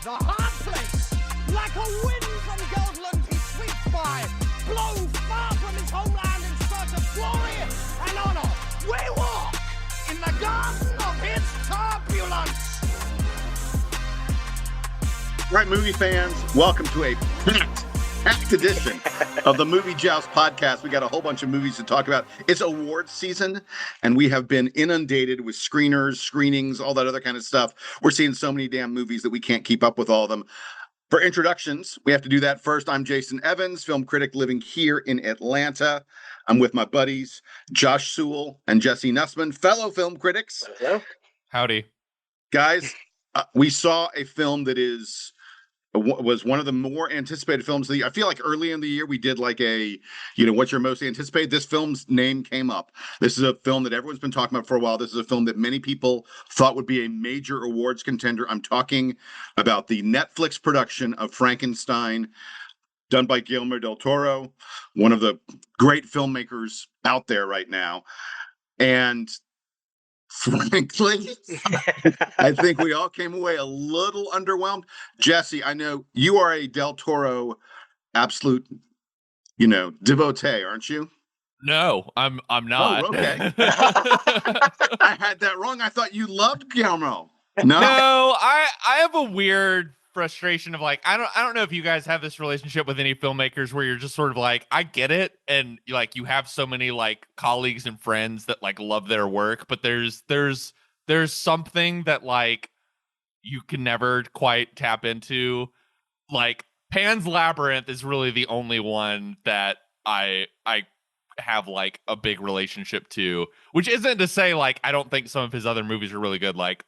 The hard place, like a wind from Goldland he sweeps by, blown far from his homeland in search of glory and honor. We walk in the garden of his turbulence. All right, movie fans, welcome to a packed edition of the Movie Joust podcast. We got a whole bunch of movies to talk about. It's awards season, and we have been inundated with screeners, screenings, all that other kind of stuff. We're seeing so many damn movies that we can't keep up with all of them. For introductions, we have to do that first. I'm Jason Evans, film critic living here in Atlanta. I'm with my buddies, Josh Sewell and Jesse Nussman, fellow film critics. Hello. Howdy. Guys, we saw a film that was one of the more anticipated films of the year. I feel like early in the year we did like a, what's your most anticipated? This film's name came up. This is a film that everyone's been talking about for a while. This is a film that many people thought would be a major awards contender. I'm talking about the Netflix production of Frankenstein, done by Guillermo del Toro, one of the great filmmakers out there right now. And frankly, I think we all came away a little underwhelmed. Jesse, I know you are a Del Toro absolute, devotee, aren't you? No, I'm not. Oh, okay. I had that wrong. I thought you loved Guillermo. No, I have a weird frustration of like, I don't know if you guys have this relationship with any filmmakers where you're just sort of like, I get it, and like you have so many like colleagues and friends that like love their work, but there's something that like you can never quite tap into. Like Pan's Labyrinth is really the only one that I have like a big relationship to, which isn't to say like I don't think some of his other movies are really good, like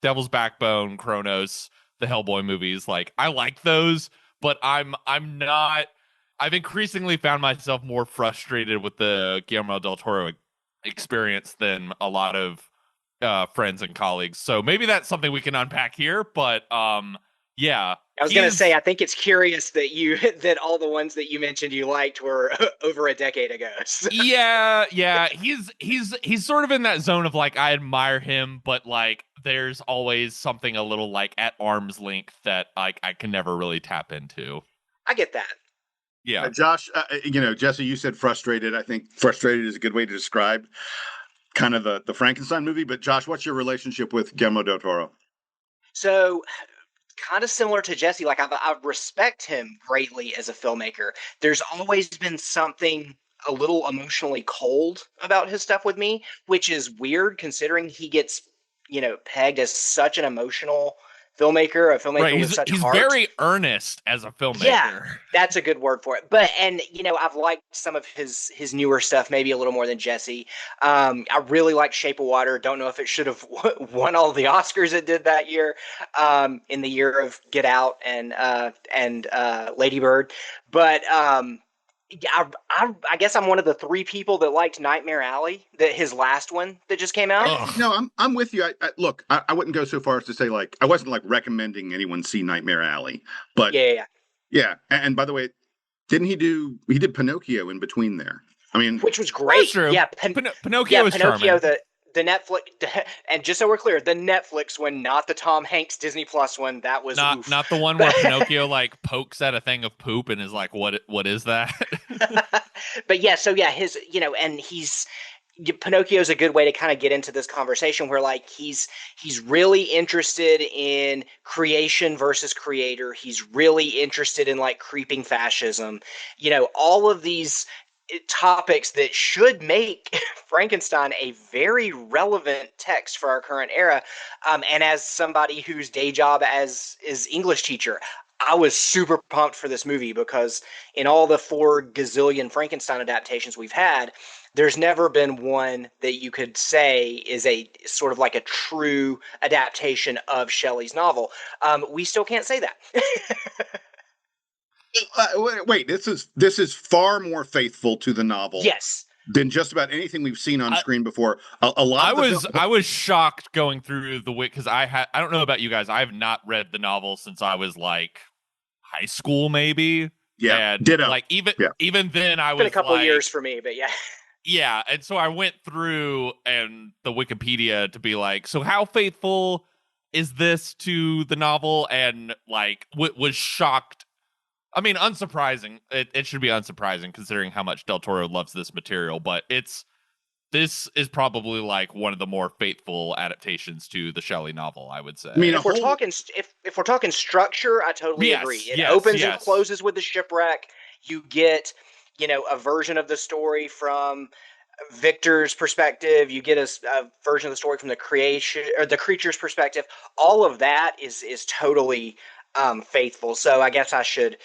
Devil's Backbone, Kronos, the Hellboy movies. Like I like those, but I'm not. I've increasingly found myself more frustrated with the Guillermo del Toro experience than a lot of friends and colleagues. So maybe that's something we can unpack here. But yeah, I was going to say, I think it's curious that that all the ones that you mentioned you liked were over a decade ago. So. Yeah. He's sort of in that zone of like, I admire him, but like there's always something a little like at arm's length that like I can never really tap into. I get that. Yeah. Josh, Jesse, you said frustrated. I think frustrated is a good way to describe kind of the Frankenstein movie. But Josh, what's your relationship with Guillermo del Toro? So kind of similar to Jesse, like I respect him greatly as a filmmaker. There's always been something a little emotionally cold about his stuff with me, which is weird considering he gets, pegged as such an emotional filmmaker, a filmmaker right. with such he's heart. Very earnest as a filmmaker. Yeah, that's a good word for it. But, I've liked some of his newer stuff, maybe a little more than Jesse. I really like Shape of Water. Don't know if it should have won all the Oscars it did that year, in the year of Get Out and Lady Bird. But I guess I'm one of the three people that liked Nightmare Alley, his last one that just came out. Ugh. No, I'm with you. Look, I wouldn't go so far as to say like I wasn't like recommending anyone see Nightmare Alley, but yeah. And by the way, he did Pinocchio in between there. I mean, which was great. True. Yeah, Pinocchio was charming. The Netflix, and just so we're clear, the Netflix one, not the Tom Hanks Disney Plus one. That was not the one where Pinocchio like pokes at a thing of poop and is like, "What is that?" But yeah, so yeah, his and Pinocchio's a good way to kind of get into this conversation where like he's really interested in creation versus creator. He's really interested in like creeping fascism. All of these topics that should make Frankenstein a very relevant text for our current era. And as somebody whose day job is English teacher, I was super pumped for this movie because in all the 4 gazillion Frankenstein adaptations we've had, there's never been one that you could say is a sort of like a true adaptation of Shelley's novel. We still can't say that. Wait, this is far more faithful to the novel. Yes. Than just about anything we've seen on screen before. A lot. I was shocked going through the wiki because I don't know about you guys. I have not read the novel since I was like high school, maybe. Yeah, and ditto. Like even then, I was been a couple like, years for me, but yeah. Yeah, and so I went through and the Wikipedia to be like, so how faithful is this to the novel, and like was shocked. I mean, unsurprising. It should be unsurprising considering how much Del Toro loves this material, but this is probably like one of the more faithful adaptations to the Shelley novel, I would say. I mean, If we're talking structure, I totally agree. It opens and closes with the shipwreck. You get, a version of the story from Victor's perspective. You get a version of the story from the creature's perspective. All of that is totally faithful. So I guess I should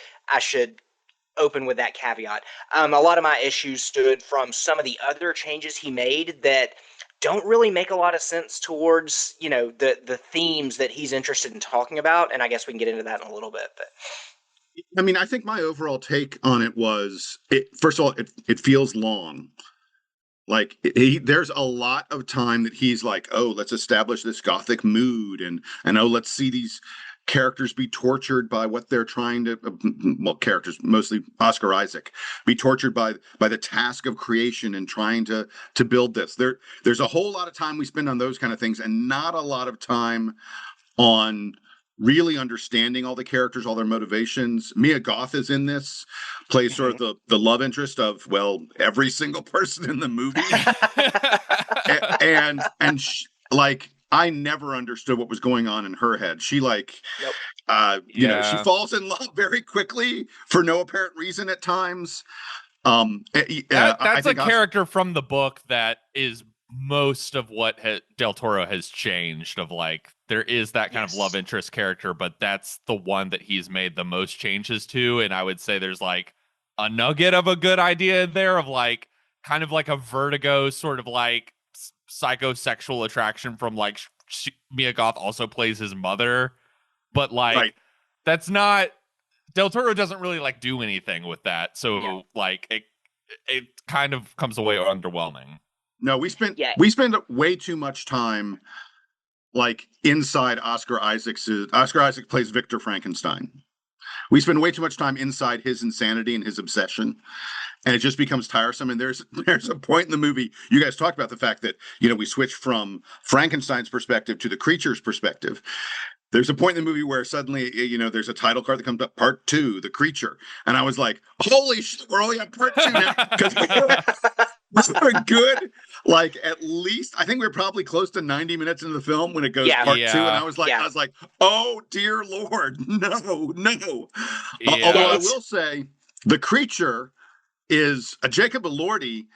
open with that caveat. A lot of my issues stood from some of the other changes he made that don't really make a lot of sense towards, the themes that he's interested in talking about. And I guess we can get into that in a little bit. But I mean, I think my overall take on it was, first of all, it feels long. Like there's a lot of time that he's like, oh, let's establish this gothic mood, and oh, let's see these characters be tortured by what they're trying to, characters, mostly Oscar Isaac, be tortured by the task of creation and trying to build this. There's a whole lot of time we spend on those kind of things, and not a lot of time on really understanding all the characters, all their motivations. Mia Goth is in this, plays sort of the love interest of, well, every single person in the movie. and she, like, I never understood what was going on in her head. She she falls in love very quickly for no apparent reason at times. That's a character from the book that is most of what Del Toro has changed. Of like, there is that kind of love interest character, but that's the one that he's made the most changes to. And I would say there's like a nugget of a good idea there of like kind of like a Vertigo sort of like psychosexual attraction from like Mia Goth also plays his mother, but like that's not, Del Toro doesn't really like do anything with that. So like it kind of comes away underwhelming. No, we spend way too much time like inside Oscar Isaac plays Victor Frankenstein. We spend way too much time inside his insanity and his obsession, and it just becomes tiresome. And there's a point in the movie, you guys talked about the fact that, we switch from Frankenstein's perspective to the creature's perspective. There's a point in the movie where suddenly, there's a title card that comes up, Part 2, The Creature. And I was like, holy shit, we're only on Part 2 now. Because we're good. Like, at least, I think we're probably close to 90 minutes into the film when it goes Part 2. And I was like, oh, dear Lord, no. Although I will say, The Creature is a Jacob Elordi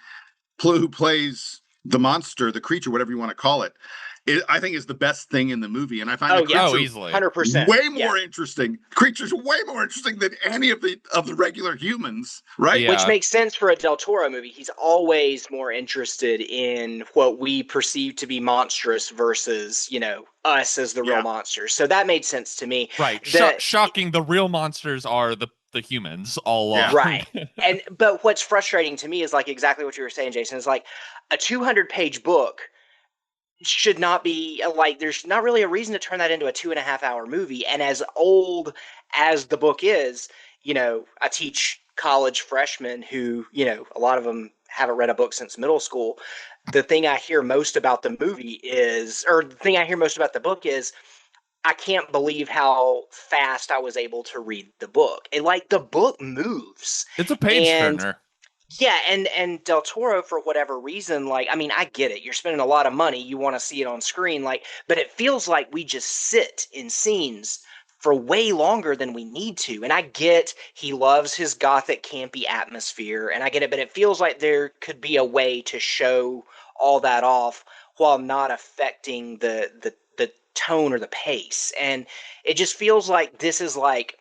who plays the monster, the creature, whatever you want to call it. I think is the best thing in the movie, and I find easily 100% way more interesting. Creatures way more interesting than any of the regular humans, right? Yeah. Which makes sense for a Del Toro movie. He's always more interested in what we perceive to be monstrous versus us as the real monsters. So that made sense to me. Right. Shocking. The real monsters are the humans all along. Right. But what's frustrating to me is like exactly what you were saying, Jason. Is like a 200-page book should not be like, there's not really a reason to turn that into a 2.5-hour movie. And as old as the book is, I teach college freshmen who, a lot of them haven't read a book since middle school. The thing I hear most about the movie the thing I hear most about the book is, I can't believe how fast I was able to read the book. And like, the book moves. It's a page turner. Yeah, and Del Toro, for whatever reason, like, I mean, I get it. You're spending a lot of money. You want to see it on screen, like, but it feels like we just sit in scenes for way longer than we need to. And I get he loves his gothic, campy atmosphere, and I get it, but it feels like there could be a way to show all that off while not affecting the tone or the pace. And it just feels like this is like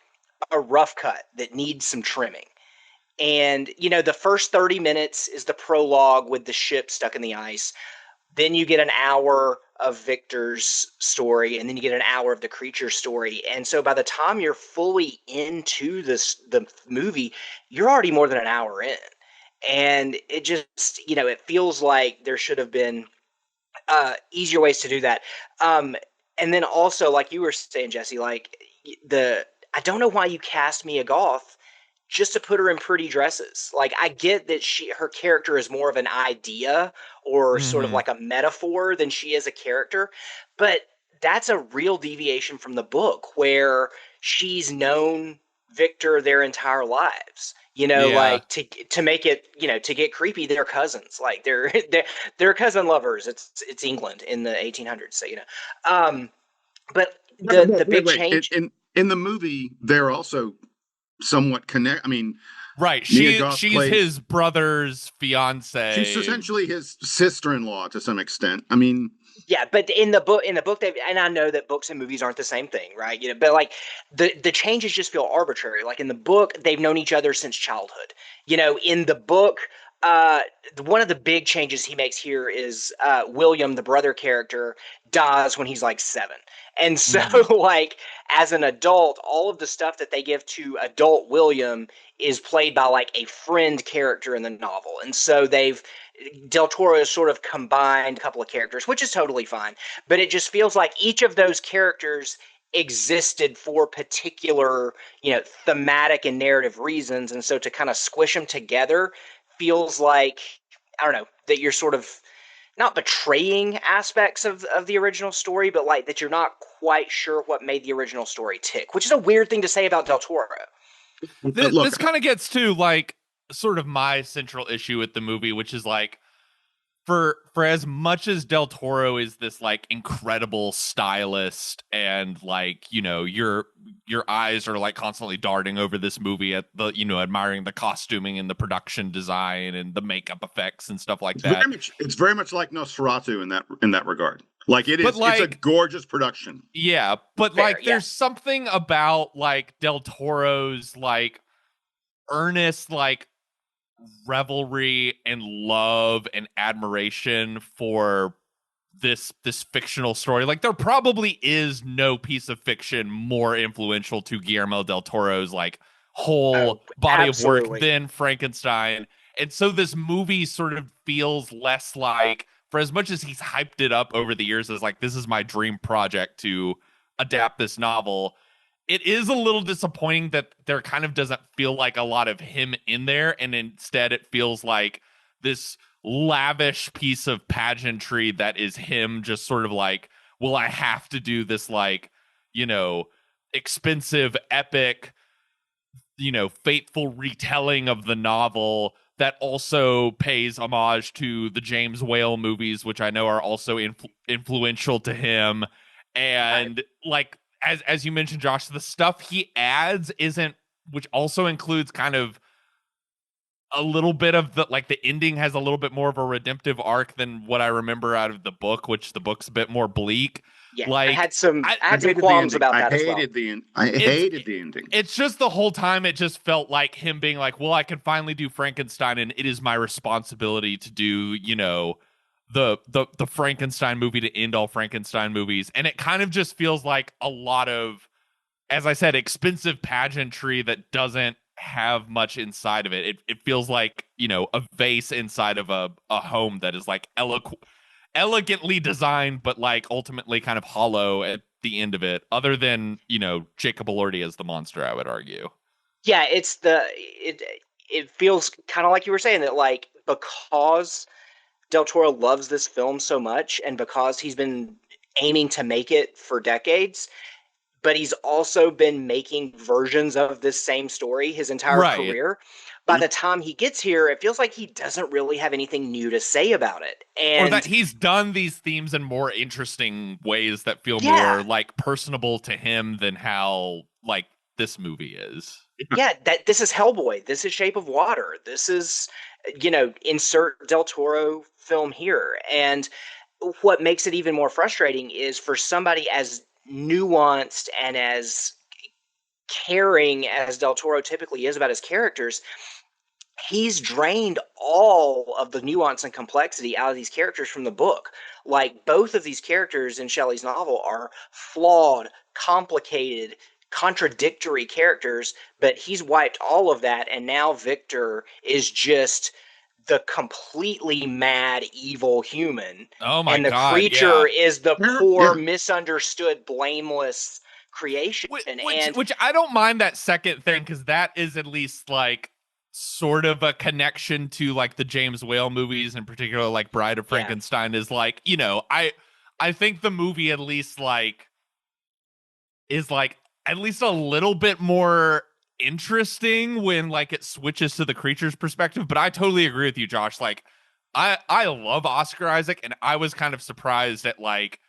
a rough cut that needs some trimming. And, the first 30 minutes is the prologue with the ship stuck in the ice. Then you get an hour of Victor's story, and then you get an hour of the creature story. And so by the time you're fully into the movie, you're already more than an hour in. And it just, it feels like there should have been easier ways to do that. And then also, like you were saying, Jesse, like I don't know why you cast Mia Goth just to put her in pretty dresses. Like, I get that her character is more of an idea or sort of like a metaphor than she is a character, but that's a real deviation from the book, where she's known Victor their entire lives. Yeah. Like to make it, to get creepy, they're cousins. Like they're cousin lovers. It's England in the 1800s, so but the big Wait. change. In the movie, they're also somewhat connect. I mean, Right. Mia Goth She's plays. his brother's fiance. She's essentially his sister-in-law to some extent. I mean, Yeah, but in the book, and I know that books and movies aren't the same thing, right? But like the changes just feel arbitrary. Like in the book, they've known each other since childhood. In the book, one of the big changes he makes here is William, the brother character, dies when he's like 7, and so like as an adult, all of the stuff that they give to adult William is played by like a friend character in the novel, and so Del Toro has sort of combined a couple of characters, which is totally fine. But it just feels like each of those characters existed for particular, thematic and narrative reasons. And so to kind of squish them together feels like, I don't know, that you're sort of not betraying aspects of the original story, but like that you're not quite sure what made the original story tick, which is a weird thing to say about Del Toro. This kind of gets to like sort of my central issue with the movie, which is like for as much as Del Toro is this like incredible stylist, and like your eyes are like constantly darting over this movie at the admiring the costuming and the production design and the makeup effects and stuff like that. It's very much like Nosferatu in that regard. Like it is, but like, it's a gorgeous production. Yeah, but fair, like there's something about like Del Toro's like earnest like revelry and love and admiration for this fictional story. Like there probably is no piece of fiction more influential to Guillermo del Toro's like whole body absolutely. of work than Frankenstein. And so this movie sort of feels less like, for as much as he's hyped it up over the years as like, this is my dream project to adapt this novel, it is a little disappointing that there kind of doesn't feel like a lot of him in there. And instead it feels like this lavish piece of pageantry that is him just sort of like, well, I have to do this like, expensive, epic, faithful retelling of the novel that also pays homage to the James Whale movies, which I know are also influential to him. And like, as you mentioned, Josh, the stuff he adds which also includes kind of a little bit of the ending has a little bit more of a redemptive arc than what I remember out of the book, which the book's a bit more bleak. Yeah, like I had some qualms about that as well. I hated the ending. It's just the whole time it just felt like him being like, well, I can finally do Frankenstein and it is my responsibility to do, the Frankenstein movie to end all Frankenstein movies. And it kind of just feels like a lot of, as I said, expensive pageantry that doesn't have much inside of it. It feels like, a vase inside of a home that is like elegantly designed, but like ultimately kind of hollow at the end of it, other than, Jacob Elordi as the monster, I would argue. Yeah, it feels kind of like you were saying that, like, because Del Toro loves this film so much and because he's been aiming to make it for decades, but he's also been making versions of this same story his entire career. By the time he gets here, it feels like he doesn't really have anything new to say about it. And or that he's done these themes in more interesting ways that feel more like personable to him than how like this movie is. Yeah, that this is Hellboy. This is Shape of Water. This is, insert Del Toro film here. And what makes it even more frustrating is for somebody as nuanced and as caring as Del Toro typically is about his characters, he's drained all of the nuance and complexity out of these characters from the book. Like, both of these characters in Shelley's novel are flawed, complicated, contradictory characters, but he's wiped all of that, and now Victor is just the completely mad, evil human. Oh my God! And the creature is the poor, misunderstood, blameless creation. Which I don't mind that second thing, because that is at least like sort of a connection to like the James Whale movies, in particular like Bride of Frankenstein, is like, I think the movie at least like is like at least a little bit more interesting when like it switches to the creature's perspective. But I totally agree with you, Josh. Like I love Oscar Isaac, and I was kind of surprised at like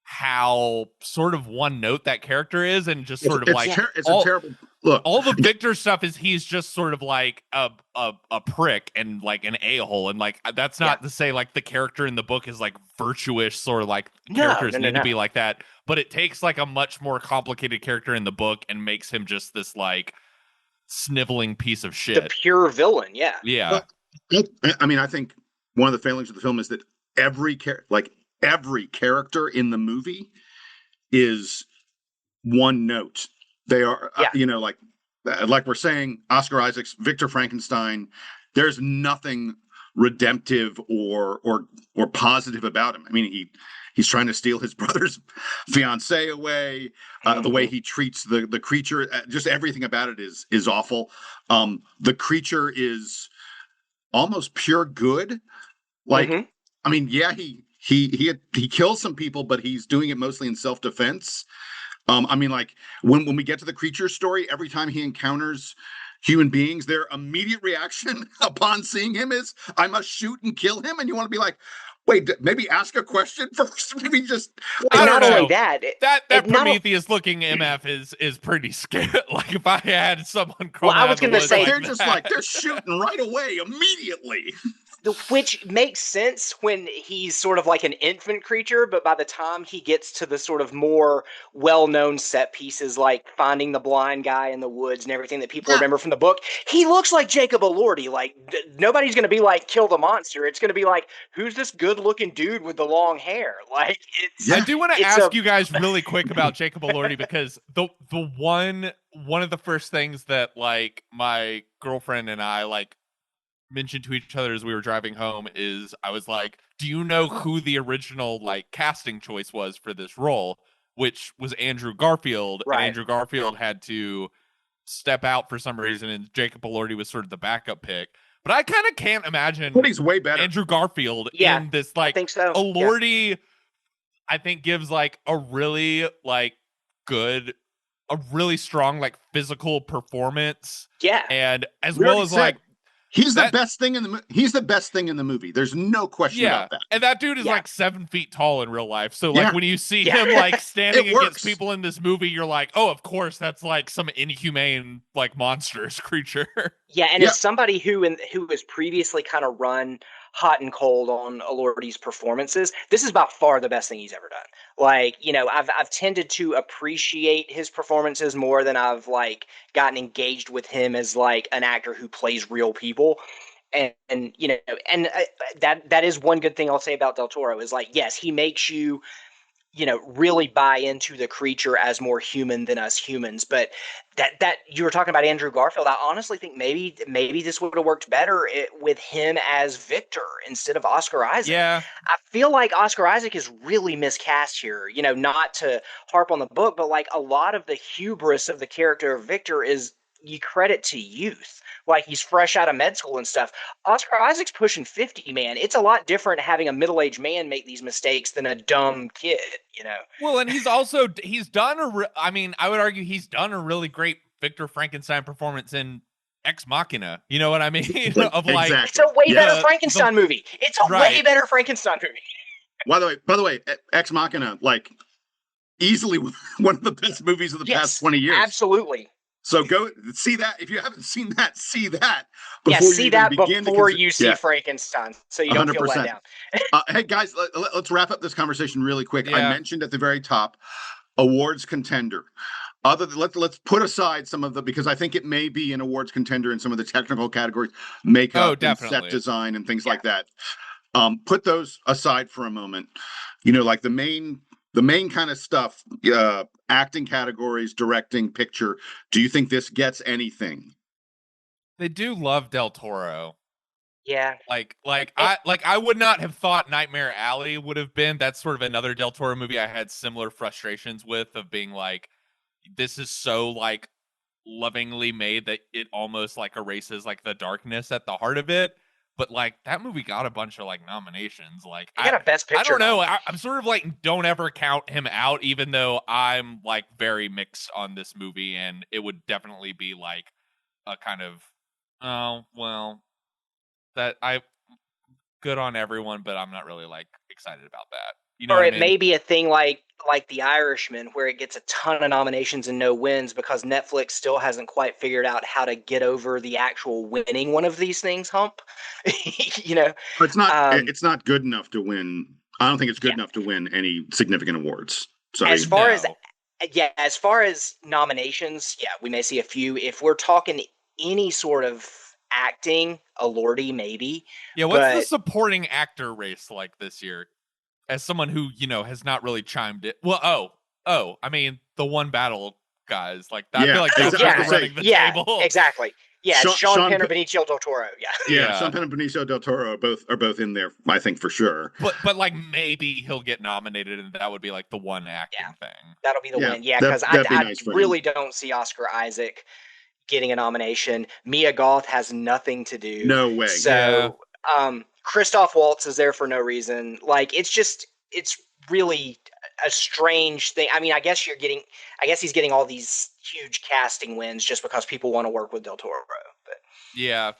how sort of one note that character is, and just sort of like it's a terrible look. All the Victor stuff is he's just sort of like a prick and like an a-hole, and like that's not to say like the character in the book is like virtuous or like characters need to be like that, but it takes like a much more complicated character in the book and makes him just this like sniveling piece of shit, the pure villain. Yeah. Well, I mean, I think one of the failings of the film is that every character in the movie is one note. They are, like we're saying, Oscar Isaac's Victor Frankenstein. There's nothing redemptive or positive about him. I mean, he's trying to steal his brother's fiancée away. The way he treats the creature, just everything about it is awful. The creature is almost pure good. Like, I mean, yeah, he kills some people, but he's doing it mostly in self-defense. I mean, like when we get to the creature story, every time he encounters human beings, their immediate reaction upon seeing him is, I must shoot and kill him. And you want to be like, wait, maybe ask a question first. Maybe just. Well, not only that, that Prometheus looking MF is pretty scary. Like if I had someone crawl I was going to say, they're just like, they're shooting right away immediately. Which makes sense when he's sort of like an infant creature, but by the time he gets to the sort of more well-known set pieces, like finding the blind guy in the woods and everything that people remember from the book, he looks like Jacob Elordi. Like nobody's going to be like, kill the monster. It's going to be like, who's this good-looking dude with the long hair? Like, I do want to ask you guys really quick about Jacob Elordi, because the one of the first things that like my girlfriend and I like mentioned to each other as we were driving home is I was like, do you know who the original like casting choice was for this role, which was Andrew Garfield. Right. And Andrew Garfield had to step out for some reason, and Jacob Elordi was sort of the backup pick. But I kind of can't imagine but he's way better. Andrew Garfield in this. Like, I think so. Elordi, I think gives like a really like good, a really strong like physical performance. Yeah, and as well as like. He's the best thing in the movie. There's no question about that. And that dude is like 7 feet tall in real life. So like when you see him like standing against people in this movie, you're like, oh, of course, that's like some inhumane, like monstrous creature. Yeah, and as somebody who has previously kind of run hot and cold on Elordi's performances, this is by far the best thing he's ever done. Like, you know, I've tended to appreciate his performances more than I've like gotten engaged with him as like an actor who plays real people. And you know, and that is one good thing I'll say about Del Toro is like, yes, he makes you, you know, really buy into the creature as more human than us humans. But that you were talking about Andrew Garfield, I honestly think maybe this would have worked better with him as Victor instead of Oscar Isaac. Yeah. I feel like Oscar Isaac is really miscast here, you know, not to harp on the book, but like a lot of the hubris of the character of Victor is you credit to youth. Like he's fresh out of med school and stuff. Oscar Isaac's pushing 50, man. It's a lot different having a middle-aged man make these mistakes than a dumb kid, you know? Well, and he's done I mean, I would argue he's done a really great Victor Frankenstein performance in Ex Machina. You know what I mean? Of like, exactly. It's a way better Frankenstein movie. It's a way better Frankenstein movie. By the way, Ex Machina, like easily one of the best movies of the past 20 years. Absolutely. So go see that. If you haven't seen that, see that. Before you see Frankenstein, so you don't 100%. feel let down. Hey guys, let's wrap up this conversation really quick. Yeah. I mentioned at the very top, awards contender. Let's put aside some of the, because I think it may be an awards contender in some of the technical categories, makeup, and set design, and things like that. Put those aside for a moment. You know, like the main kind of stuff, acting categories, directing, picture. Do you think this gets anything? They do love Del Toro. Yeah. I would not have thought Nightmare Alley would have been. That's sort of another Del Toro movie I had similar frustrations with, of being like, this is so like lovingly made that it almost like erases like the darkness at the heart of it. but like that movie got a bunch of like nominations. Like He got a Best I Picture don't know. nomination. I'm sort of like don't ever count him out, even though I'm like very mixed on this movie, and it would definitely be like a kind of oh well that I good on everyone, but I'm not really like excited about that. You know Or what I it mean? may be a thing like The Irishman, where it gets a ton of nominations and no wins because Netflix still hasn't quite figured out how to get over the actual winning one of these things hump. you know, It's not. um, It's not good enough to win. I don't think it's good yeah. enough to win any significant awards. As Sorry. far as No. as far as nominations, yeah, we may see a few. If we're talking any sort of acting, a Lordy maybe, Yeah, what's the but supporting actor race like this year? As someone who, you know, has not really chimed it. Well, I mean, the one battle guys. Like I feel Yeah, like oh that's I was sort gonna of yeah, say running the yeah, table. exactly. Yeah, Sean, Sean Sean Penn or Benicio del Toro. Yeah. yeah, Yeah. Sean Penn and Benicio del Toro are both in there. I think for sure. But like maybe he'll get nominated and that would be like the one Yeah, acting thing. that'll be the Yeah, win. Yeah, because that'd be I nice for him. really don't see Oscar Isaac getting a nomination. Mia Goth has nothing to do. No way. Yeah. So Christoph Waltz is there for no reason. Like it's really a strange thing. I mean, I guess he's getting all these huge casting wins just because people want to work with Del Toro. But Yeah.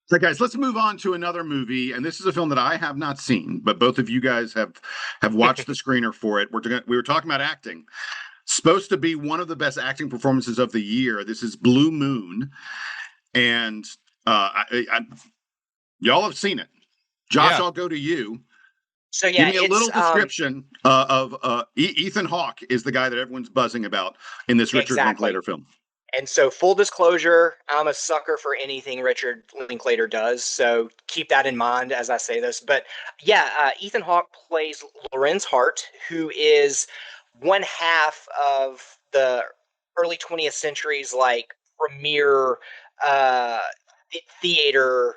So, guys, let's move on to another movie, and this is a film that I have not seen, but both of you guys have watched the screener for it. We were talking about acting. Supposed to be one of the best acting performances of the year. This is Blue Moon, and y'all have seen it. Josh, Yeah. I'll go to you. so Give yeah, me a it's little description of Ethan Hawke is the guy that everyone's buzzing about in this Richard exactly. Linklater film. And so, full disclosure, I'm a sucker for anything Richard Linklater does. So keep that in mind as I say this. But yeah, Ethan Hawke plays Lorenz Hart, who is one half of the early 20th century's like premier uh, theater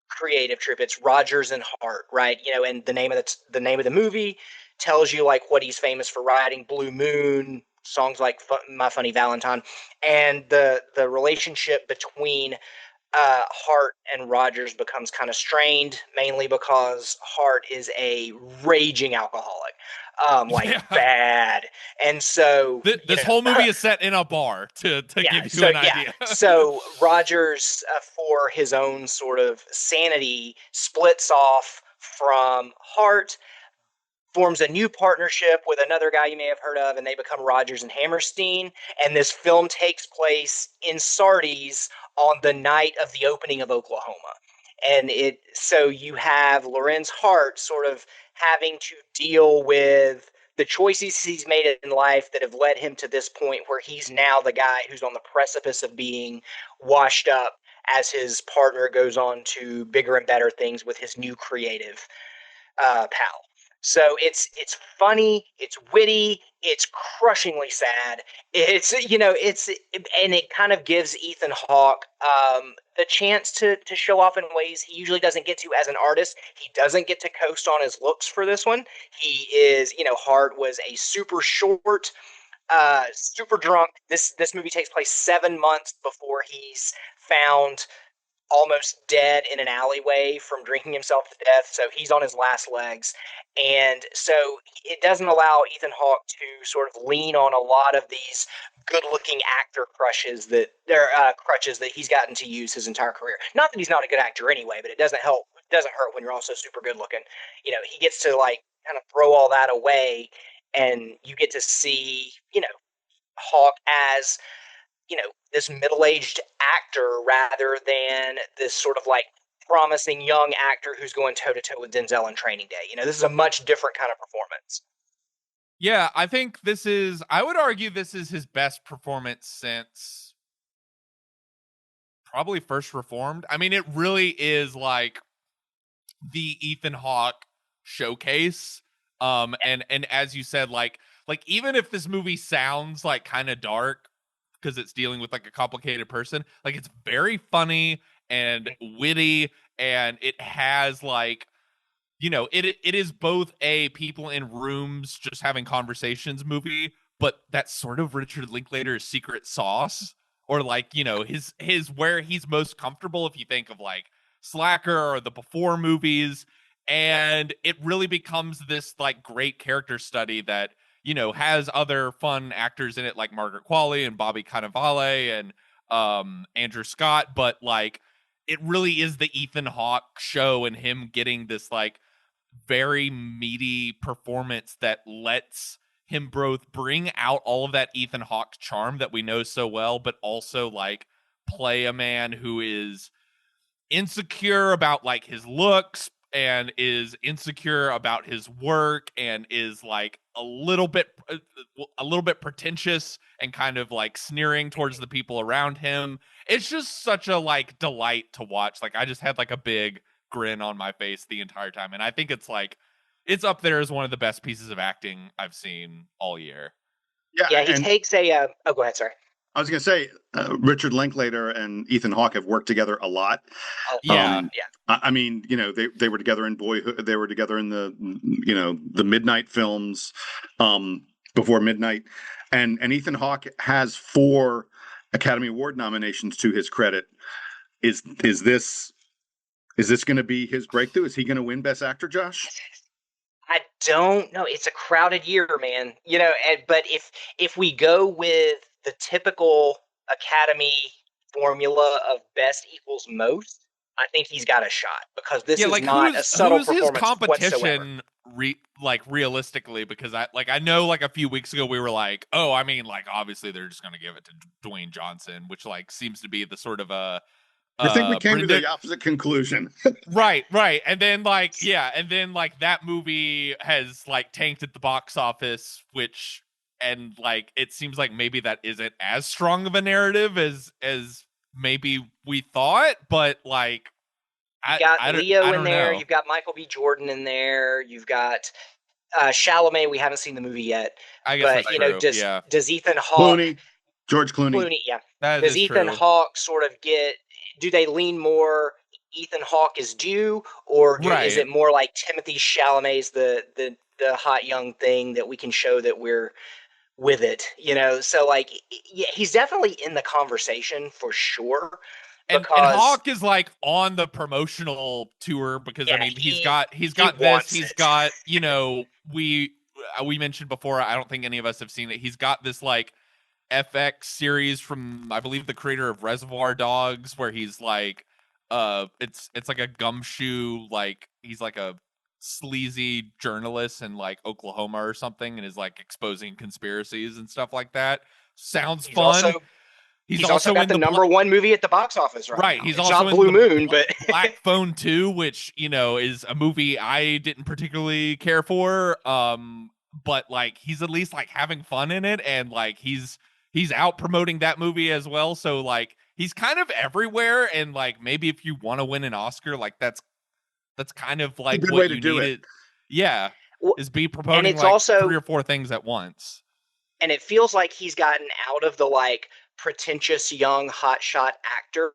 creative troupe. It's Rogers and Hart, right? You know, and the name of the movie tells you like what he's famous for writing: Blue Moon, songs like My Funny Valentine, and the relationship between Hart and Rogers becomes kind of strained, mainly because Hart is a raging alcoholic, like Yeah. bad, and so This whole movie is set in a bar to yeah, give you so an yeah, idea. so Rogers, for his own sort of sanity, splits off from Hart, forms a new partnership with another guy you may have heard of, and they become Rogers and Hammerstein. And this film takes place in Sardis on the night of the opening of Oklahoma. And so you have Lorenz Hart sort of having to deal with the choices he's made in life that have led him to this point where he's now the guy who's on the precipice of being washed up as his partner goes on to bigger and better things with his new creative pal. So it's funny, it's witty, it's crushingly sad. It's and it kind of gives Ethan Hawke the chance to show off in ways he usually doesn't get to as an artist. He doesn't get to coast on his looks for this one. He is, Hart was a super short, super drunk. This movie takes place 7 months before he's found almost dead in an alleyway from drinking himself to death. So he's on his last legs. And so it doesn't allow Ethan Hawke to sort of lean on a lot of these good looking actor crutches that he's gotten to use his entire career. Not that he's not a good actor anyway, but it doesn't help. It doesn't hurt when you're also super good looking. He gets to like kind of throw all that away, and you get to see, Hawke as this middle-aged actor rather than this sort of like promising young actor who's going toe-to-toe with Denzel in Training Day. This is a much different kind of performance. Yeah, I think I would argue this is his best performance since probably First Reformed. I mean, it really is like the Ethan Hawke showcase. And as you said, like even if this movie sounds like kind of dark, because it's dealing with like a complicated person, like it's very funny and witty, and it has like, it is both a people in rooms just having conversations movie, but that's sort of Richard Linklater's secret sauce, or like, his where he's most comfortable. If you think of like Slacker or the Before movies, and it really becomes this like great character study that, you know, has other fun actors in it like Margaret Qualley and Bobby Cannavale and Andrew Scott, but like it really is the Ethan Hawke show and him getting this like very meaty performance that lets him both bring out all of that Ethan Hawke charm that we know so well, but also like play a man who is insecure about like his looks and is insecure about his work and is like a little bit pretentious and kind of like sneering towards the people around him. It's just such a like delight to watch. Like I just had like a big grin on my face the entire time, and I think it's like it's up there as one of the best pieces of acting I've seen all year. Yeah, he takes a oh, go ahead, sorry. I was going to say, Richard Linklater and Ethan Hawke have worked together a lot. Yeah. I mean, you know, they were together in Boyhood. They were together in the, you know, the Midnight films, Before Midnight, and Ethan Hawke has 4 Academy Award nominations to his credit. Is this going to be his breakthrough? Is he going to win Best Actor, Josh? I don't know. It's a crowded year, man. You know, but if we go with the typical Academy formula of best equals most, I think he's got a shot because this is not a subtle performance his competition whatsoever. Realistically, because I know like a few weeks ago we were like, oh, I mean, like obviously they're just gonna give it to Dwayne Johnson, which like seems to be the sort of a I think we came to the opposite conclusion. Right. And then like that movie has like tanked at the box office, which and like it seems like maybe that isn't as strong of a narrative as maybe we thought, but like you got Leo in there, you've got Michael B. Jordan in there, you've got Chalamet. We haven't seen the movie yet, I guess, but you know, does Ethan Hawke, George Clooney, yeah, does Ethan Hawke sort of get? Do they lean more Ethan Hawke is due, or is it more like Timothy Chalamet's the hot young thing that we can show that we're with it, you know? So like, yeah, he's definitely in the conversation for sure. And Hawke is like on the promotional tour because I mean he's got this, he's got, you know, we mentioned before, I don't think any of us have seen it. He's got this like FX series from I believe the creator of Reservoir Dogs where he's like it's like a gumshoe, like he's like a sleazy journalist in like Oklahoma or something and is like exposing conspiracies and stuff like that. Sounds fun. He's also got the #1 movie at the box office right now. He's it's also not Blue Moon, but Black Phone 2, which, you know, is a movie I didn't particularly care for. But like he's at least like having fun in it, and like he's out promoting that movie as well. So like he's kind of everywhere, and like maybe if you want to win an Oscar, like that's kind of like a good what way to you do needed. it. Yeah, is be promoting and it's like also 3 or 4 things at once. And it feels like he's gotten out of the like pretentious young hotshot actor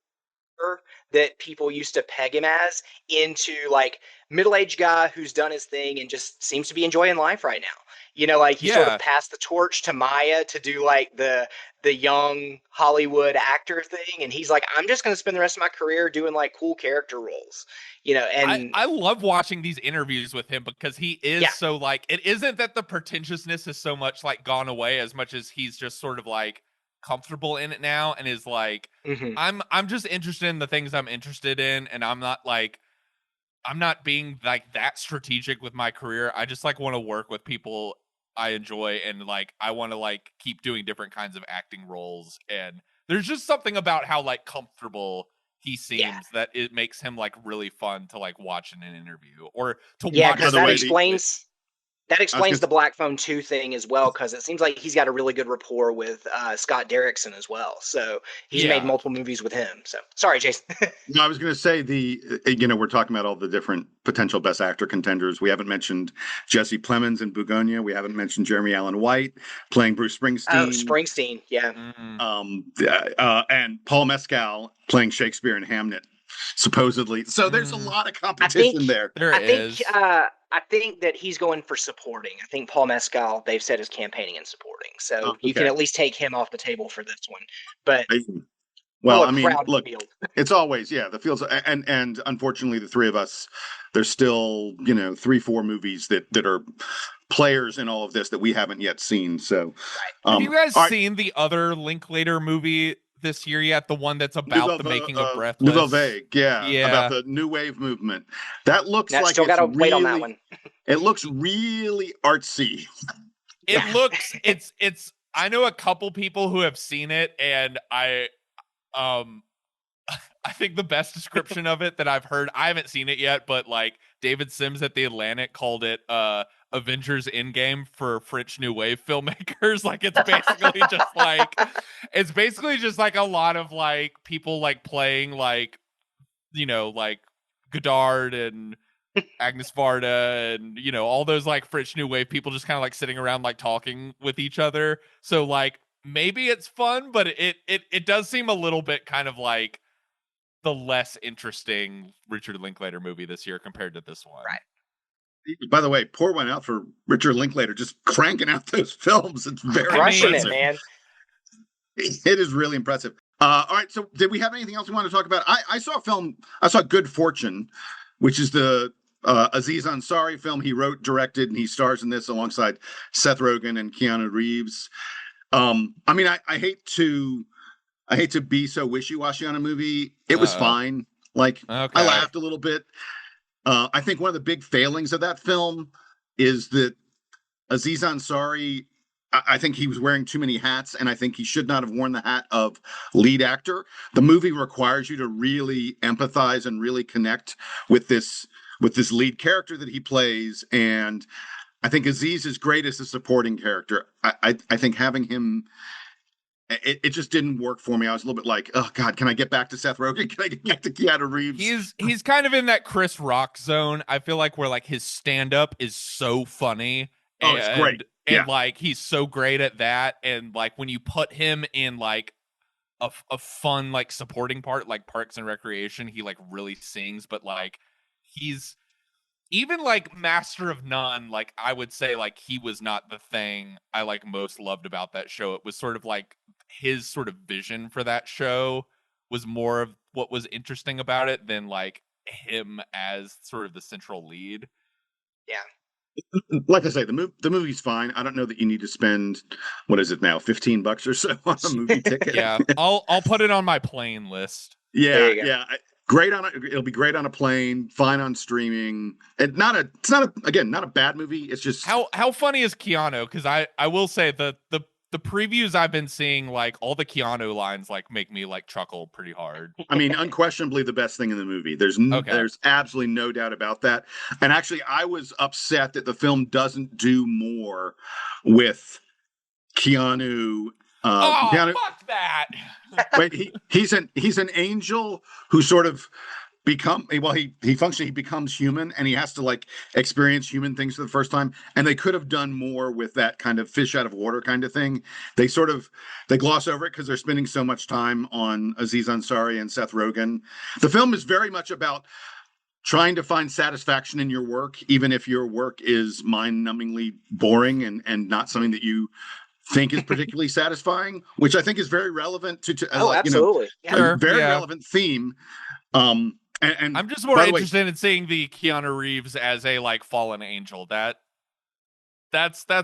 that people used to peg him as into like middle-aged guy who's done his thing and just seems to be enjoying life right now. You know, like he sort of passed the torch to Maya to do like the young Hollywood actor thing, and he's like, I'm just going to spend the rest of my career doing like cool character roles. You know, and I love watching these interviews with him because he is so like, it isn't that the pretentiousness is so much like gone away as much as he's just sort of like comfortable in it now and is like, I'm just interested in the things I'm interested in, and I'm not being like that strategic with my career. I just like want to work with people I enjoy, and like I want to like keep doing different kinds of acting roles, and there's just something about how like comfortable he seems that it makes him like really fun to like watch in an interview or to watch. Because that explains the Black Phone 2 thing as well, because it seems like he's got a really good rapport with Scott Derrickson as well. So he's made multiple movies with him. So sorry, Jason. No, I was going to say we're talking about all the different potential Best Actor contenders. We haven't mentioned Jesse Plemons in Begonia. We haven't mentioned Jeremy Allen White playing Bruce Springsteen. Oh, Springsteen, yeah. And Paul Mescal playing Shakespeare in Hamnet, supposedly. So there's a lot of competition there. I think that he's going for supporting. I think Paul Mescal, they've said, is campaigning and supporting. So you can at least take him off the table for this one. But Well, a I mean, crowded look, field. it's always, yeah, the fields, and unfortunately, the three of us, there's still, 3, 4 movies that are players in all of this that we haven't yet seen. So, Have you guys all right, seen the other Linklater movie this year yet? The one that's about the making of Nouvelle Breathless? Vague, yeah, about Yeah. the new wave movement. That looks Now, like still got to wait on that one. it looks really artsy. It looks it's I know a couple people who have seen it, and um I think the best description of it that I've heard, I haven't seen it yet, but like David Sims at The Atlantic called it Avengers Endgame for French New Wave filmmakers. Like it's basically just like a lot of like people like playing like, like Godard and Agnes Varda and all those like French New Wave people just kind of like sitting around like talking with each other. So like maybe it's fun, but it does seem a little bit kind of like the less interesting Richard Linklater movie this year compared to this one. Right. By the way, pour one out for Richard Linklater, just cranking out those films. It's very Crushing impressive. it, man. It is really impressive. All right, so did we have anything else we want to talk about? I saw a film. I saw Good Fortune, which is the Aziz Ansari film. He wrote, directed, and he stars in this alongside Seth Rogen and Keanu Reeves. I mean, I hate to be so wishy-washy on a movie. It was fine. Like, okay. I laughed a little bit. I think one of the big failings of that film is that Aziz Ansari, I think he was wearing too many hats, and I think he should not have worn the hat of lead actor. The movie requires you to really empathize and really connect with this lead character that he plays, and I think Aziz is great as a supporting character. I think having him, it just didn't work for me. I was a little bit like, oh God, can I get back to Seth Rogen? Can I get back to Keanu Reeves? He's kind of in that Chris Rock zone. I feel like where like his stand up is so funny. Oh, it's great. And like he's so great at that. And like when you put him in like a fun like supporting part like Parks and Recreation, he like really sings. But like he's even like Master of None, like I would say like he was not the thing I like most loved about that show. It was sort of like his sort of vision for that show was more of what was interesting about it than like him as sort of the central lead. Yeah. Like I say, the movie's fine. I don't know that you need to spend, what is it now, $15 or so on a movie ticket. Yeah, I'll put it on my plane list. Yeah. Great on it. It'll be great on a plane. Fine on streaming. And it's not a bad movie. It's just how funny is Keanu? Because I will say the previews I've been seeing, like all the Keanu lines, like make me like chuckle pretty hard. I mean, unquestionably the best thing in the movie. There's absolutely no doubt about that. And actually, I was upset that the film doesn't do more with Keanu. Keanu, fuck that! Wait, he's an angel who sort of he becomes human, and he has to like experience human things for the first time, and they could have done more with that kind of fish out of water kind of thing. They gloss over it because they're spending so much time on Aziz Ansari and Seth Rogen. The film is very much about trying to find satisfaction in your work, even if your work is mind-numbingly boring and not something that you think is particularly satisfying, which I think is very relevant to absolutely. A very relevant theme. And I'm just more interested in seeing the Keanu Reeves as a like fallen angel. That's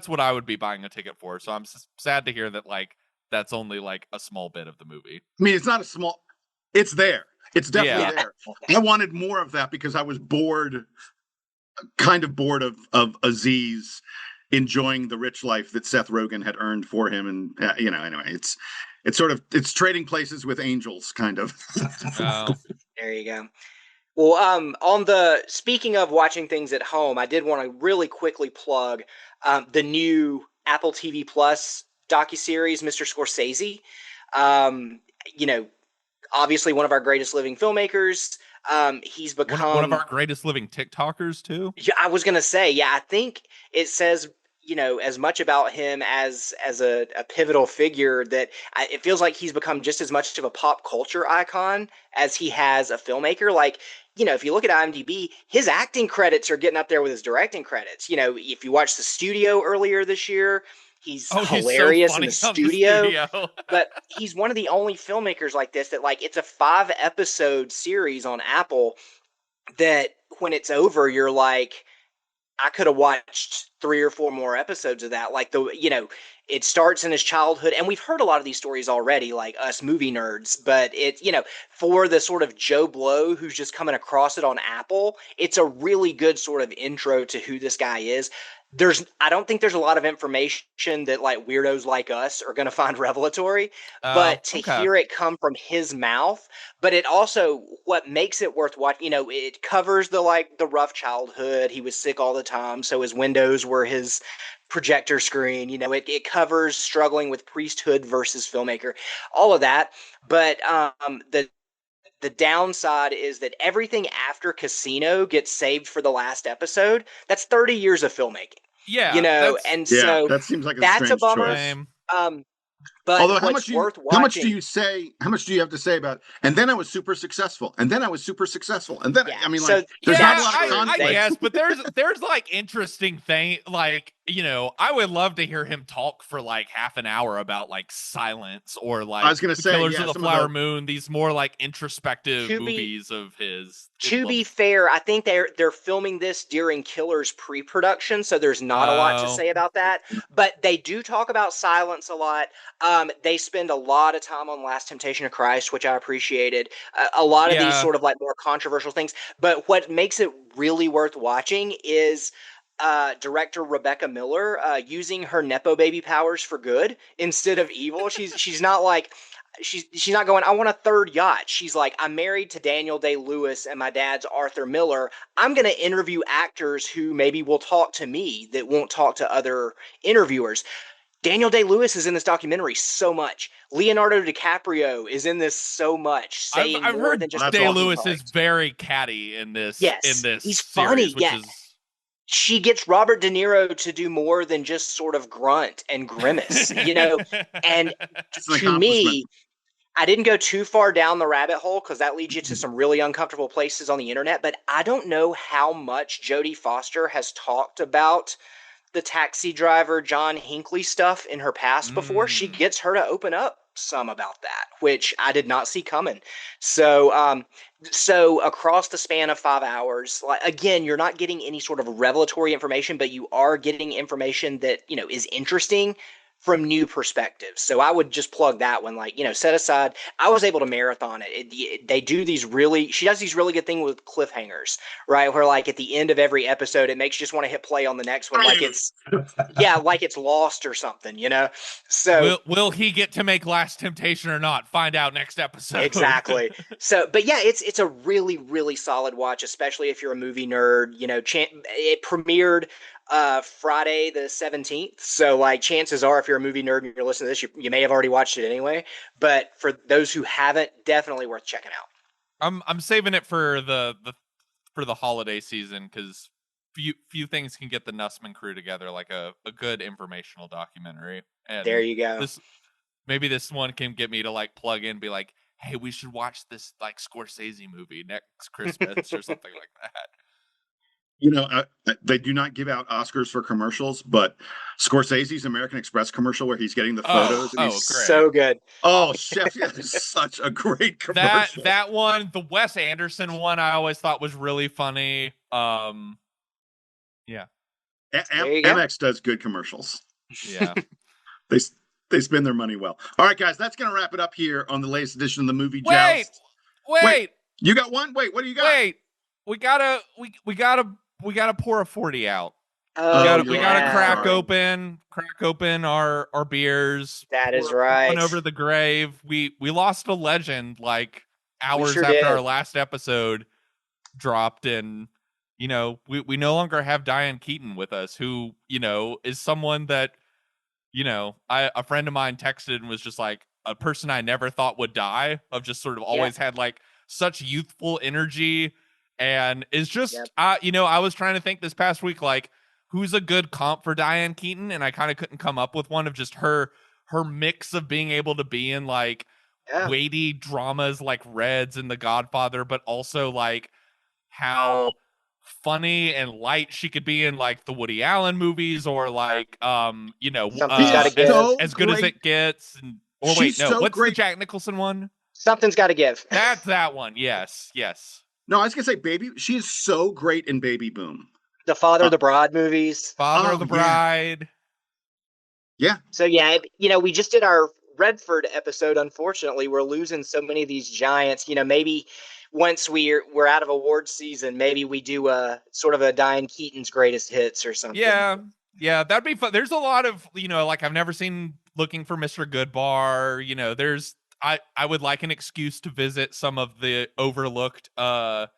what I would be buying a ticket for. So I'm sad to hear that like that's only like a small bit of the movie. I mean, it's not a small. It's there. It's definitely there. I wanted more of that because I was kind of bored of Aziz enjoying the rich life that Seth Rogen had earned for him, and anyway, it's trading places with angels, kind of. Oh. There you go. Well, speaking of watching things at home, I did want to really quickly plug the new Apple TV Plus docuseries, Mr. Scorsese. Obviously one of our greatest living filmmakers. He's become one of our greatest living TikTokers too. Yeah, I was gonna say, yeah, I think it says as much about him as a pivotal figure that it feels like he's become just as much of a pop culture icon as he has a filmmaker. Like, if you look at IMDb, his acting credits are getting up there with his directing credits. If you watch The Studio earlier this year, He's He's so hilarious in funny the on studio. But he's one of the only filmmakers like this that, like, it's a 5-episode series on Apple that when it's over, you're like, I could have watched 3 or 4 more episodes of that. Like, it starts in his childhood, and we've heard a lot of these stories already, like us movie nerds, but for the sort of Joe Blow who's just coming across it on Apple, it's a really good sort of intro to who this guy is. I don't think there's a lot of information that like weirdos like us are going to find revelatory, but to hear it come from his mouth, but it also, what makes it worth watching, it covers the rough childhood. He was sick all the time, so his windows were his projector screen. It covers struggling with priesthood versus filmmaker, all of that. But the downside is that everything after Casino gets saved for the last episode. That's 30 years of filmmaking. Yeah, So that seems like a that's strange a bummer. choice. But Although, how much do you have to say about? And then I was super successful, and then I was super successful, and then Yeah, I mean, so like, there's not a lot of true. conflict. I guess, but there's like interesting thing, like, I would love to hear him talk for like half an hour about like Silence or like I was gonna say, Killers yeah, of the some Flower of the- Moon, these more like introspective To be- movies of his. To be fair, I think they're filming this during Killer's pre-production, so there's not a lot to say about that. But they do talk about Silence a lot. They spend a lot of time on Last Temptation of Christ, which I appreciated. A lot of these sort of like more controversial things. But what makes it really worth watching is director Rebecca Miller using her Nepo baby powers for good instead of evil. She's not like. She's not going, I want a third yacht. She's like, I'm married to Daniel Day-Lewis and my dad's Arthur Miller. I'm going to interview actors who maybe will talk to me that won't talk to other interviewers. Daniel Day-Lewis is in this documentary so much. Leonardo DiCaprio is in this so much, saying I've more heard than just Day-Lewis is very catty in this. Yes, in this he's series, funny. which Yeah. is. She gets Robert De Niro to do more than just sort of grunt and grimace, and to me, I didn't go too far down the rabbit hole because that leads you to some really uncomfortable places on the internet, but I don't know how much Jodie Foster has talked about the taxi driver John Hinckley stuff in her past before. She gets her to open up some about that, which I did not see coming. So across the span of 5 hours, like, again, you're not getting any sort of revelatory information, but you are getting information that, is interesting from new perspectives. So I would just plug that one, like, set aside. I was able to marathon it. She does these really good things with cliffhangers, right? Where like at the end of every episode, it makes you just want to hit play on the next one. Like it's, like it's Lost or something, So will he get to make Last Temptation or not? Find out next episode. Exactly. So, but yeah, it's a really, really solid watch, especially if you're a movie nerd. It premiered Friday the 17th. So like chances are if you're a movie nerd and you're listening to this, you may have already watched it anyway. But for those who haven't, definitely worth checking out. I'm saving it for the holiday season because few things can get the Nussman crew together like a good informational documentary. And there you go. Maybe this one can get me to like plug in and be like, hey, we should watch this like Scorsese movie next Christmas or something like that. They do not give out Oscars for commercials, but Scorsese's American Express commercial where he's getting the photos. And he's great. So good. Oh, chef, yeah, it's such a great commercial. That one, the Wes Anderson one, I always thought was really funny. Yeah. Amex does good commercials. Yeah. They spend their money well. All right, guys, that's going to wrap it up here on the latest edition of the Movie Wait, Joust. Wait. You got one? Wait, what do you got? Wait. We gotta pour a 40 out. Oh, we gotta crack open our beers. That is right. Run over the grave. We lost a legend like hours sure after did. our last episode dropped, and we no longer have Diane Keaton with us, who is someone that a friend of mine texted and was just like a person I never thought would die, of just sort of always had like such youthful energy. And it's just, I was trying to think this past week, like, who's a good comp for Diane Keaton? And I kind of couldn't come up with one of just her mix of being able to be in, like, weighty dramas like Reds and The Godfather, but also, like, how funny and light she could be in like the Woody Allen movies, or like Something's Gotta Give. As Good as It Gets, or She's wait, no, so what's the great. Jack Nicholson one? Something's Gotta Give. That's that one. Yes. No, I was gonna say she is so great in Baby Boom. The Father of the Bride movies. Father of the Bride. Yeah. So yeah, we just did our Redford episode. Unfortunately, we're losing so many of these giants. Maybe once we're out of award season, maybe we do a sort of a Diane Keaton's greatest hits or something. Yeah, that'd be fun. There's a lot of like I've never seen Looking for Mr. Goodbar. There's I would like an excuse to visit some of the overlooked for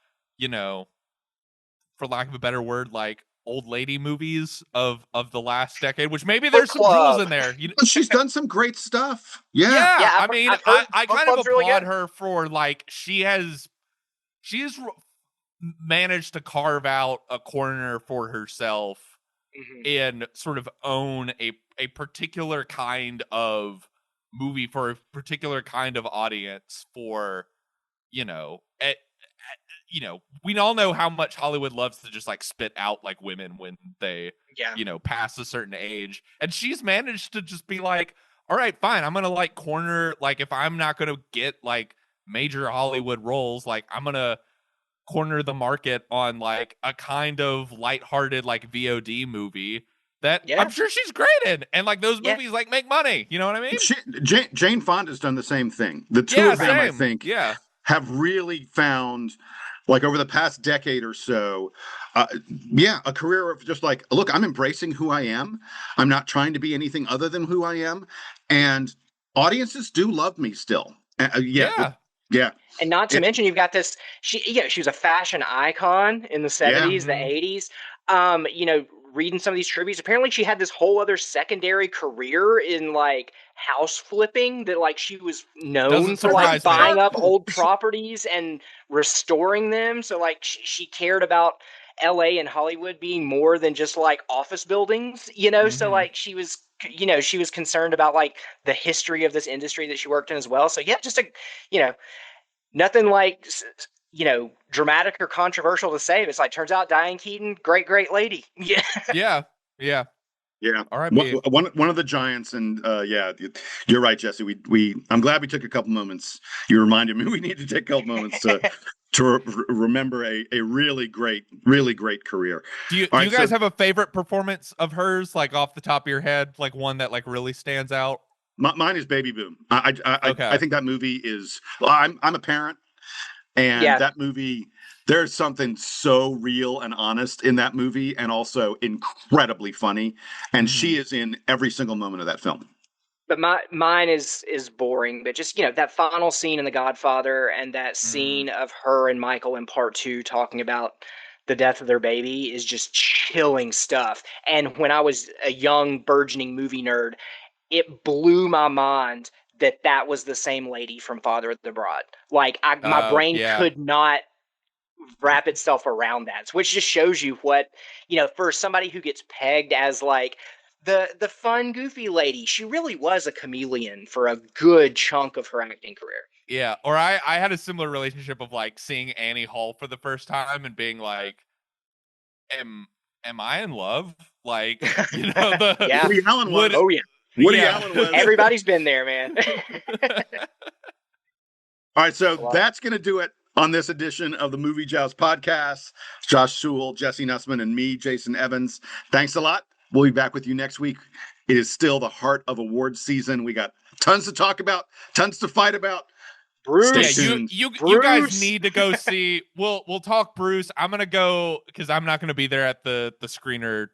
lack of a better word, like old lady movies of the last decade, which maybe there's some jewels in there. She's done some great stuff. Yeah. I mean, I kind of applaud her for like she's managed to carve out a corner for herself and sort of own a particular kind of movie for a particular kind of audience for we all know how much Hollywood loves to just like spit out like women when they pass a certain age, and she's managed to just be like, all right, fine, I'm gonna like corner, like if I'm not gonna get like major Hollywood roles, like I'm gonna corner the market on like a kind of lighthearted like VOD movie that I'm sure she's great in, and like those movies like make money. You know what I mean? Jane Fonda's done the same thing. The two of them, I think, have really found, like over the past decade or so, a career of just like, look, I'm embracing who I am. I'm not trying to be anything other than who I am, and audiences do love me still. Yeah. And not to mention, you've got this. She was a fashion icon in the 70s, the 80s. Reading some of these tributes, apparently she had this whole other secondary career in like house flipping that like she was known for like buying up old properties and restoring them. So like she cared about LA and Hollywood being more than just like office buildings, so like she was concerned about like the history of this industry that she worked in as well. So just nothing like dramatic or controversial to say. It's like, turns out Diane Keaton, great lady. Yeah. All right. One of the giants, and you're right, Jesse. I'm glad we took a couple moments. You reminded me we need to take a couple moments to remember a really great career. Do you guys have a favorite performance of hers, like off the top of your head, like one that like really stands out? Mine is Baby Boom. I think that movie is. I'm a parent. And that movie, there's something so real and honest in that movie, and also incredibly funny. And she is in every single moment of that film. But mine is boring. But just that final scene in The Godfather, and that scene of her and Michael in part 2 talking about the death of their baby is just chilling stuff. And when I was a young burgeoning movie nerd, it blew my mind that was the same lady from Father of the Bride. Like my brain could not wrap itself around that, which just shows you what, for somebody who gets pegged as like the fun, goofy lady, she really was a chameleon for a good chunk of her acting career. Yeah. Or I had a similar relationship of like seeing Annie Hall for the first time and being like, am I in love? Like, Woody Allen was. Oh yeah. Woody Allen was. Everybody's been there, man. All right, so that's going to do it on this edition of the Movie Joust podcast. Josh Sewell, Jesse Nussman, and me, Jason Evans. Thanks a lot. We'll be back with you next week. It is still the heart of awards season. We got tons to talk about, tons to fight about. Bruce, you guys need to go see. We'll talk Bruce. I'm gonna go because I'm not gonna be there at the screener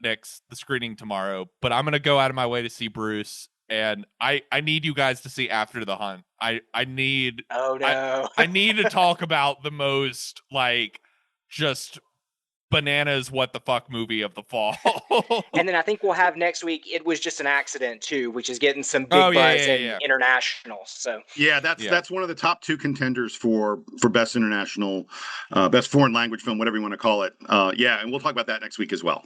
next the screening tomorrow. But I'm gonna go out of my way to see Bruce, and I need you guys to see After the Hunt. I need. Oh no! I need to talk about the most like just bananas what the fuck movie of the fall. And then I think we'll have next week It Was Just an Accident too, which is getting some big buzz in internationals. So that's one of the top 2 contenders for best international, best foreign language film, whatever you want to call it. And we'll talk about that next week as well.